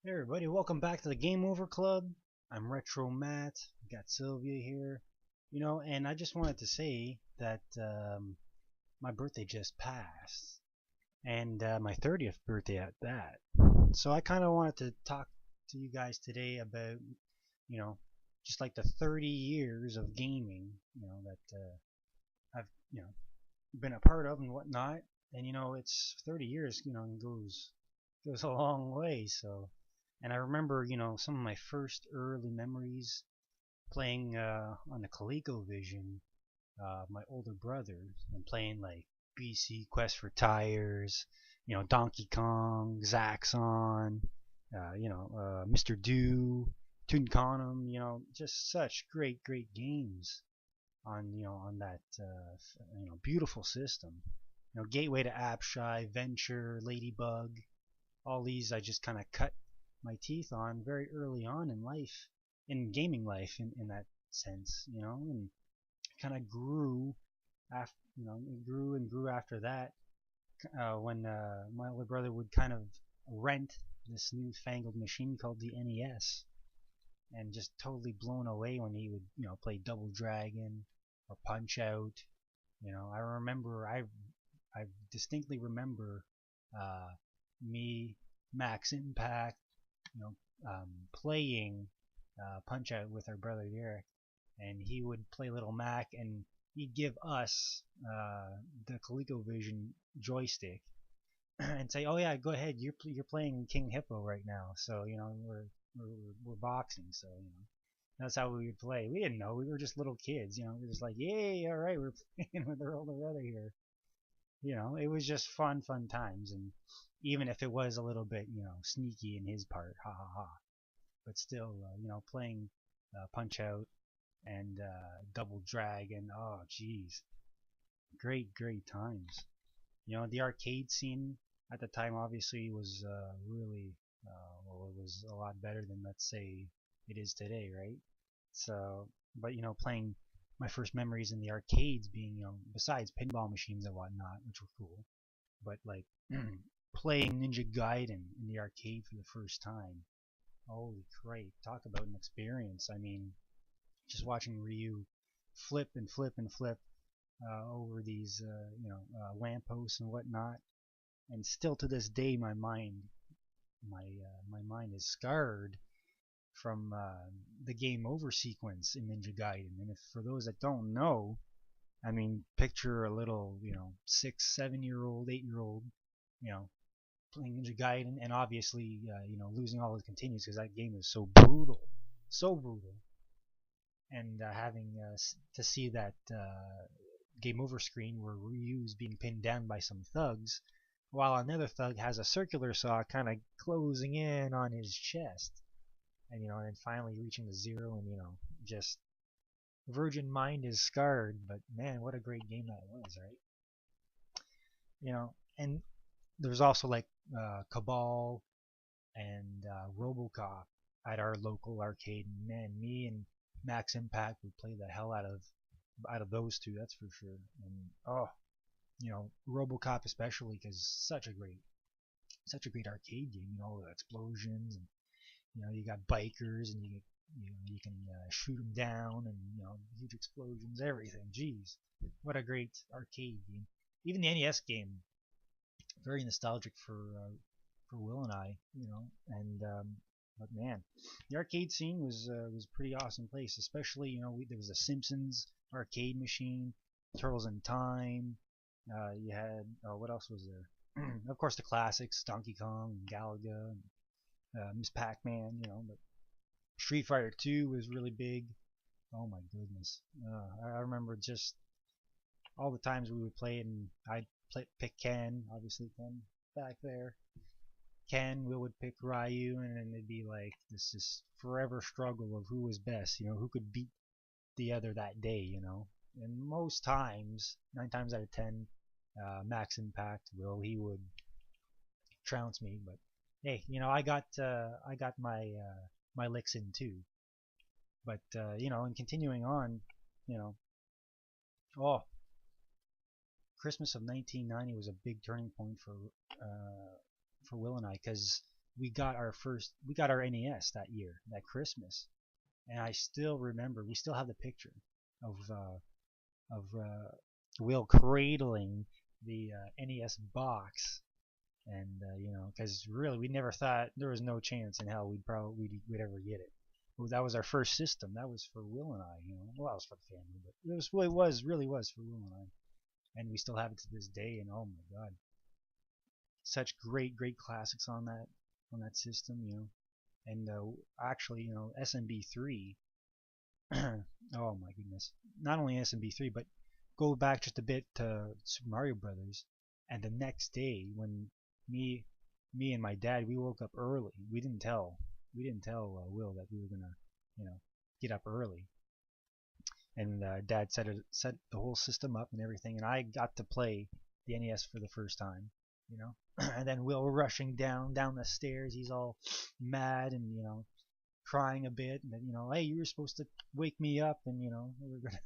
Hey everybody, welcome back to the Game Over Club. I'm Retro Matt. Got Sylvia here. And I just wanted to say that my birthday just passed, and my 30th birthday at that. So I kind of wanted to talk to you guys today about, you know, just like the 30 years of gaming, that I've, been a part of and whatnot. And it's 30 years, and goes a long way. And I remember, some of my first early memories playing on the ColecoVision, my older brother, and playing like BC Quest for Tires, Donkey Kong, Zaxxon, Mr. Do, Toonquantum, just such great games on that beautiful system. Gateway to Apshai, Venture, Ladybug, all these I just kind of cut my teeth on very early on in life, in gaming life, in that sense, and kind of grew after, it grew and grew after that. When my older brother would kind of rent this newfangled machine called the NES, and just totally blown away when he would, play Double Dragon or Punch Out. I remember, I distinctly remember me, Max Impact, playing Punch Out with our brother Derek, and he would play Little Mac, and he'd give us the ColecoVision joystick and say, "Oh yeah, go ahead. You're playing King Hippo right now, so we're boxing, so that's how we would play." We didn't know. We were just little kids, we were just like, "Yay, all right, we're playing with our older brother here." It was just fun times, and even if it was a little bit, sneaky in his part, ha ha ha. But still, playing Punch Out and Double Dragon, oh geez, great times. The arcade scene at the time obviously was really, well, it was a lot better than, let's say, it is today, right? So, but playing my first memories in the arcades being, besides pinball machines and whatnot, which were cool, but like playing Ninja Gaiden in the arcade for the first time. Holy crap! Talk about an experience. I mean, just watching Ryu flip and flip and flip over these, lampposts and whatnot, and still to this day, my mind is scarred from the game over sequence in Ninja Gaiden. And if for those that don't know, I mean, picture a little, 6, 7 year old, 8 year old, you know, playing Ninja Gaiden, and obviously, losing all his continues because that game is so brutal, and having to see that game over screen where Ryu's being pinned down by some thugs, while another thug has a circular saw kind of closing in on his chest, and and finally reaching the zero, and just Virgin Mind is scarred, but man, what a great game that was, right? And there's also like Cabal and Robocop at our local arcade. Man, me and Max Impact would play the hell out of those two, that's for sure. And oh, Robocop especially, because such a great arcade game. The explosions, and you got bikers, and you can shoot them down, and huge explosions, everything. Jeez, what a great arcade game. Even the NES game, very nostalgic for Will and I, and but man, the arcade scene was a pretty awesome place. Especially, there was a Simpsons arcade machine, Turtles in Time. You had, what else was there? Of course, the classics, Donkey Kong and Galaga, and Miss Pac-Man. But Street Fighter 2 was really big. Oh my goodness, I remember just all the times we would play it, and I'd pick Ken, obviously Ken back there. Ken, we would pick Ryu, and then it'd be like this forever struggle of who was best, who could beat the other that day. And most times, 9 times out of 10, Max Impact he would trounce me, but hey, I got my licks in too. But and continuing on, you know, oh, Christmas of 1990 was a big turning point for Will and I, because we got our NES that year, that Christmas, and I still remember. We still have the picture of Will cradling the NES box, and because really we never thought there was no chance in hell we'd ever get it. Well, that was our first system. That was for Will and I. Well, that was for the family, but it really was for Will and I, and we still have it to this day. And oh my God, such great classics on that system. And actually, SMB3. Oh my goodness, not only SMB3, but go back just a bit to Super Mario Brothers. And the next day, when me and my dad, we woke up early. We didn't tell Will that we were gonna get up early. And Dad set the whole system up and everything, and I got to play the NES for the first time. And then Will rushing down the stairs. He's all mad and crying a bit. And then hey, you were supposed to wake me up, and we were gonna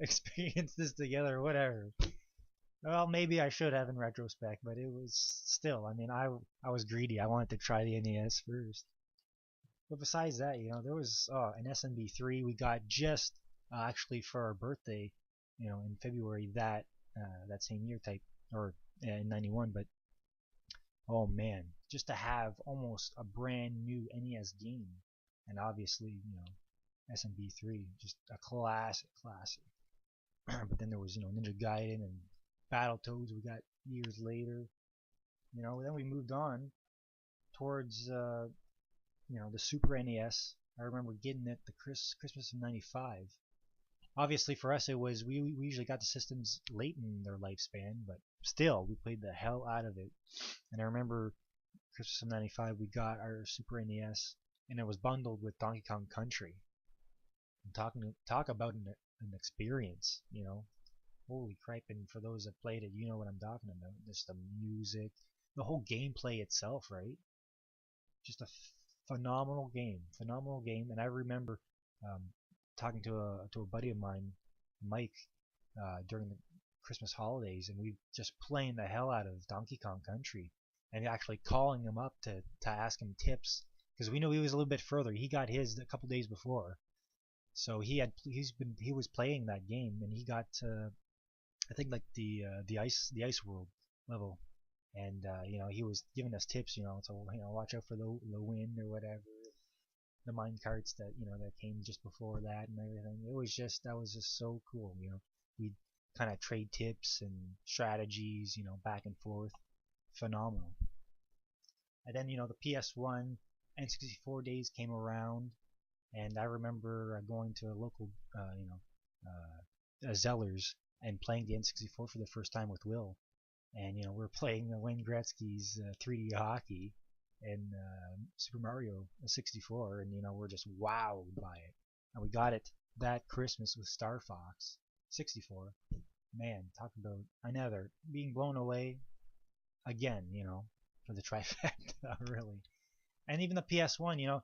experience this together or whatever. Well, maybe I should have in retrospect, but it was still. I mean, I was greedy. I wanted to try the NES first. But besides that, there was an SMB3 we got just actually for our birthday, in February that same year type, or in '91. But oh man, just to have almost a brand new NES game, and obviously SMB3, just a classic. But then there was Ninja Gaiden and Battletoads we got years later. Then we moved on towards the Super NES. I remember getting it the Christmas of '95. Obviously for us it was we usually got the systems late in their lifespan, but still we played the hell out of it. And I remember Christmas of '95 we got our Super NES, and it was bundled with Donkey Kong Country. And talk about an experience, Holy crap. And for those that played it, you know what I'm talking about. Just the music, the whole gameplay itself, right? Just a phenomenal game. And I remember talking to a buddy of mine, Mike, during the Christmas holidays, and we just playing the hell out of Donkey Kong Country, and actually calling him up to ask him tips, because we knew he was a little bit further. He got his a couple days before, so he was playing that game, and he got I think like the ice world level, and he was giving us tips, so watch out for the wind or whatever, the mine carts that that came just before that and everything. That was just so cool. We'd kind of trade tips and strategies, back and forth. Phenomenal. And then the PS1 N64 days came around, and I remember going to a local Zellers and playing the N64 for the first time with Will. And we're playing Wayne Gretzky's 3D hockey and Super Mario 64, and we're just wowed by it. And we got it that Christmas with Star Fox 64. Man, talk about another being blown away again, for the trifecta, really. And even the PS1,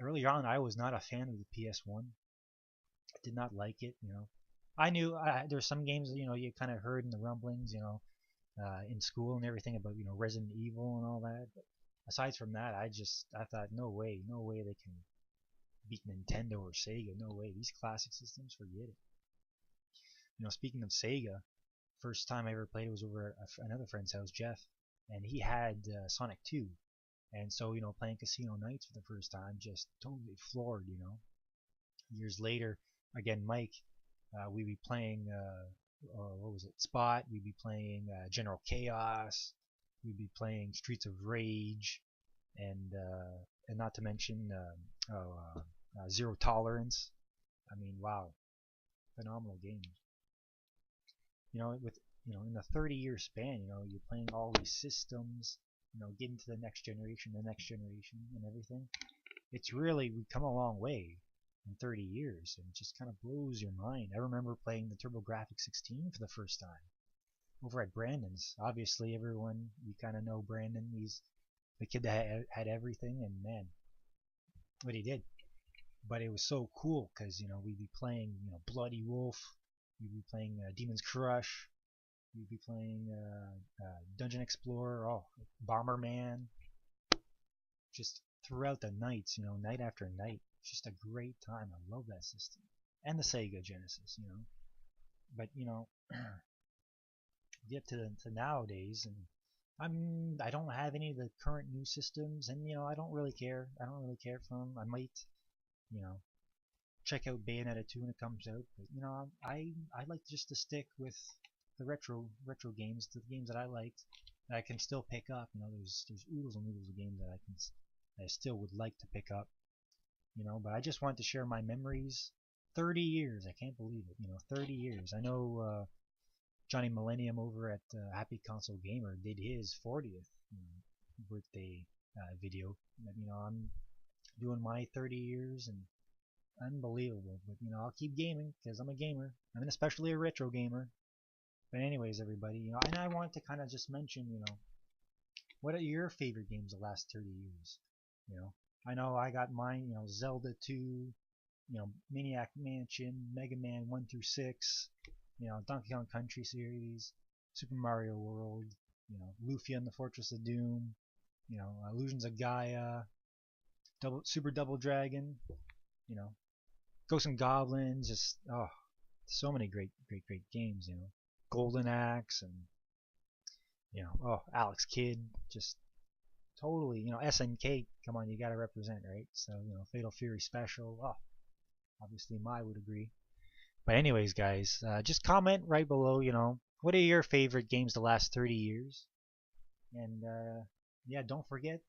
early on I was not a fan of the PS1. I did not like it, I knew there's some games you kind of heard in the rumblings, in school and everything about Resident Evil and all that. But aside from that, I thought no way they can beat Nintendo or Sega. No way. These classic systems, forget it. Speaking of Sega, first time I ever played it was over at another friend's house, Jeff, and he had Sonic 2. And so playing Casino Nights for the first time just totally floored. Years later, again, Mike. We'd be playing, what was it, Spot. We'd be playing General Chaos. We'd be playing Streets of Rage, and not to mention Zero Tolerance. I mean, wow, phenomenal game. With in the 30-year span, you're playing all these systems. Getting to the next generation, and everything. It's really, we've come a long way in 30 years, and it just kind of blows your mind. I remember playing the TurboGrafx 16 for the first time over at Brandon's. Obviously, everyone, you kind of know Brandon. He's the kid that had everything, and man, what he did. But it was so cool because we'd be playing Bloody Wolf, we'd be playing Demon's Crush, we'd be playing Dungeon Explorer, Bomberman. just throughout the nights, night after night. Just a great time. I love that system. And the Sega Genesis. But get to nowadays, and I don't have any of the current new systems, and I don't really care. I don't really care for them. I might, you know, check out Bayonetta 2 when it comes out, but I like just to stick with the retro games, the games that I liked that I can still pick up. There's oodles and oodles of games that I still would like to pick up. But I just wanted to share my memories. 30 years, I can't believe it. 30 years. I know Johnny Millennium over at Happy Console Gamer did his 40th birthday video. I'm doing my 30 years, and unbelievable. But I'll keep gaming because I'm a gamer. I'm especially a retro gamer. But anyways, everybody, and I want to kind of just mention, what are your favorite games the last 30 years? I know I got mine. Zelda 2, Maniac Mansion, Mega Man 1 through 6, Donkey Kong Country series, Super Mario World, Lufia and the Fortress of Doom, Illusions of Gaia, Super Double Dragon, Ghosts and Goblins, just so many great games, Golden Axe, and Alex Kidd, just totally, SNK, come on, you gotta represent, right? So, Fatal Fury Special, obviously Mai would agree. But anyways, guys, just comment right below, what are your favorite games the last 30 years? And yeah, don't forget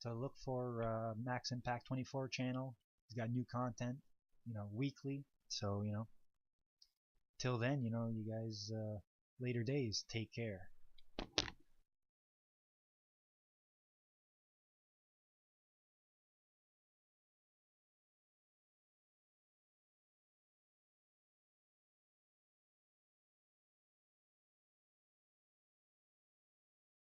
to look for Max Impact 24 channel. He's got new content, weekly. So, till then, you guys, later days, take care.